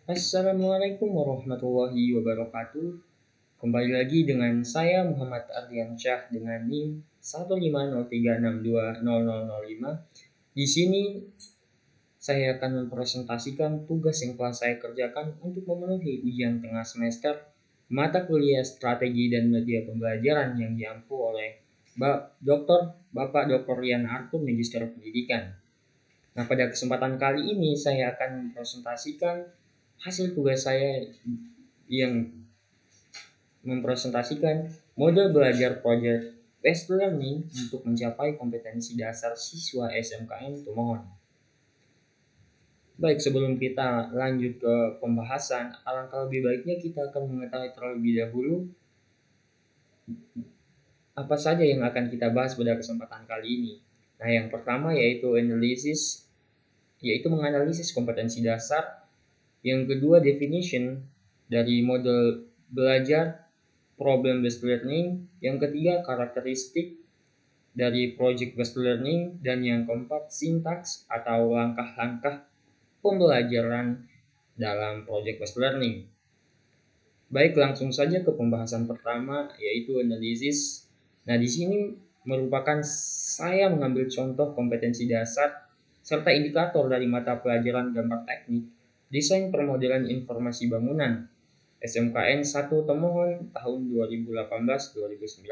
Assalamualaikum warahmatullahi wabarakatuh. Kembali lagi dengan saya Muhammad Ardiansyah dengan NIM 15036200005. Di sini saya akan mempresentasikan tugas yang telah saya kerjakan untuk memenuhi ujian tengah semester mata kuliah strategi dan media pembelajaran yang diampu oleh Bapak Dr. Rian Arthur, Magister Pendidikan. Nah, pada kesempatan kali ini saya akan mempresentasikan hasil tugas saya yang mempresentasikan model belajar project based learning untuk mencapai kompetensi dasar siswa SMKN Tumohon. Baik, sebelum kita lanjut ke pembahasan, alangkah lebih baiknya kita akan mengetahui terlebih dahulu apa saja yang akan kita bahas pada kesempatan kali ini. Nah, yang pertama yaitu menganalisis kompetensi dasar. Yang kedua, definition dari model belajar problem based learning. Yang ketiga, karakteristik dari project based learning. Dan yang keempat, sintaks atau langkah-langkah pembelajaran dalam project based learning. Baik, langsung saja ke pembahasan pertama yaitu analisis. Nah, di sini merupakan saya mengambil contoh kompetensi dasar serta indikator dari mata pelajaran gambar teknik desain permodelan informasi bangunan SMKN 1 Tomohon tahun 2018-2019.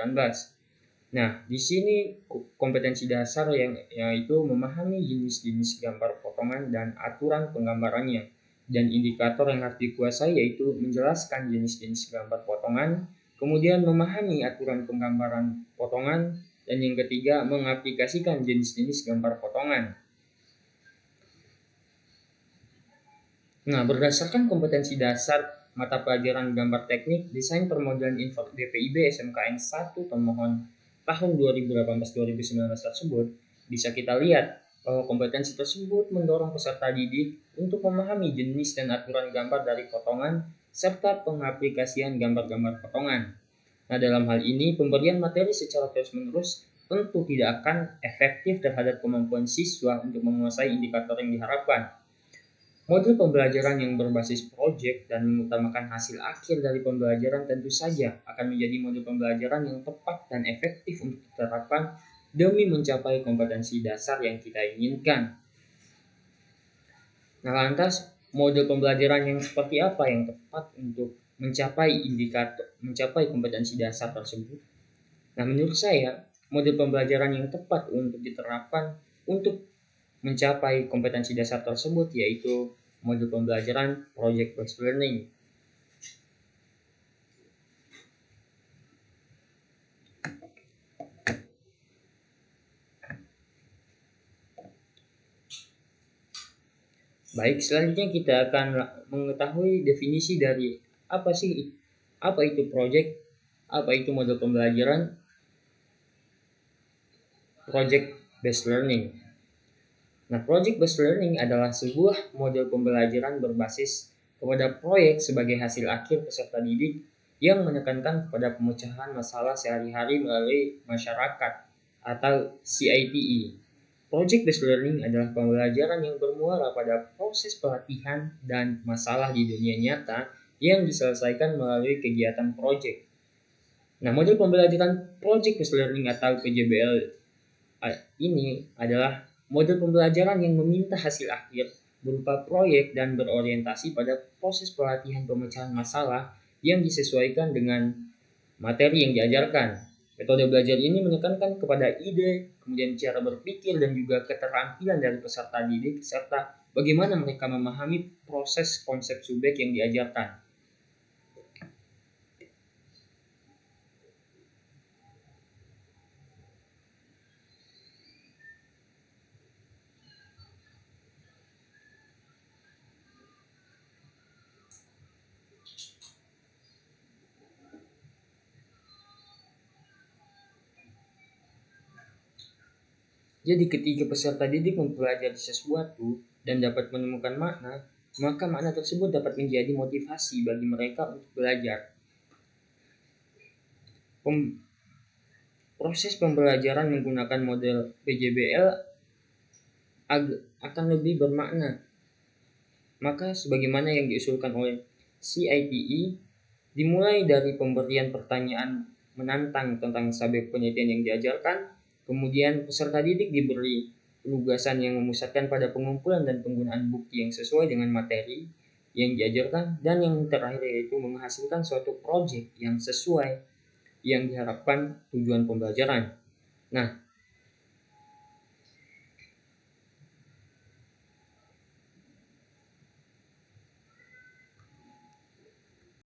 Nah, di sini kompetensi dasar yaitu memahami jenis-jenis gambar potongan dan aturan penggambarannya. Dan indikator yang harus dikuasai yaitu menjelaskan jenis-jenis gambar potongan, kemudian memahami aturan penggambaran potongan, dan yang ketiga mengaplikasikan jenis-jenis gambar potongan. Nah, berdasarkan kompetensi dasar mata pelajaran gambar teknik desain permodelan DPIB SMKN 1 Tomohon tahun 2018-2019 tersebut, bisa kita lihat bahwa kompetensi tersebut mendorong peserta didik untuk memahami jenis dan aturan gambar dari potongan serta pengaplikasian gambar-gambar potongan. Nah, dalam hal ini pemberian materi secara terus-menerus tentu tidak akan efektif terhadap kemampuan siswa untuk menguasai indikator yang diharapkan. Model pembelajaran yang berbasis proyek dan mengutamakan hasil akhir dari pembelajaran tentu saja akan menjadi model pembelajaran yang tepat dan efektif untuk diterapkan demi mencapai kompetensi dasar yang kita inginkan. Nah, lantas model pembelajaran yang seperti apa yang tepat untuk mencapai kompetensi dasar tersebut? Nah, menurut saya model pembelajaran yang tepat untuk diterapkan untuk mencapai kompetensi dasar tersebut yaitu modul pembelajaran project based learning. Baik, selanjutnya kita akan mengetahui definisi dari apa itu project, apa itu model pembelajaran project based learning. Nah, project based learning adalah sebuah model pembelajaran berbasis kepada proyek sebagai hasil akhir peserta didik yang menekankan kepada pemecahan masalah sehari-hari melalui masyarakat atau CITE. Project based learning adalah pembelajaran yang bermuara pada proses pelatihan dan masalah di dunia nyata yang diselesaikan melalui kegiatan project. Nah, model pembelajaran project based learning atau PJBL ini adalah model pembelajaran yang meminta hasil akhir berupa proyek dan berorientasi pada proses pelatihan pemecahan masalah yang disesuaikan dengan materi yang diajarkan. Metode belajar ini menekankan kepada ide, kemudian cara berpikir dan juga keterampilan dari peserta didik serta bagaimana mereka memahami proses konsep subjek yang diajarkan. Jadi ketika peserta didik mempelajari sesuatu dan dapat menemukan makna, maka makna tersebut dapat menjadi motivasi bagi mereka untuk belajar. Proses pembelajaran menggunakan model PJBL akan lebih bermakna Maka sebagaimana yang diusulkan oleh CIPE, dimulai dari pemberian pertanyaan menantang tentang subjek penelitian yang diajarkan, kemudian peserta didik diberi penugasan yang memusatkan pada pengumpulan dan penggunaan bukti yang sesuai dengan materi yang diajarkan, dan yang terakhir yaitu menghasilkan suatu proyek yang sesuai yang diharapkan tujuan pembelajaran. Nah,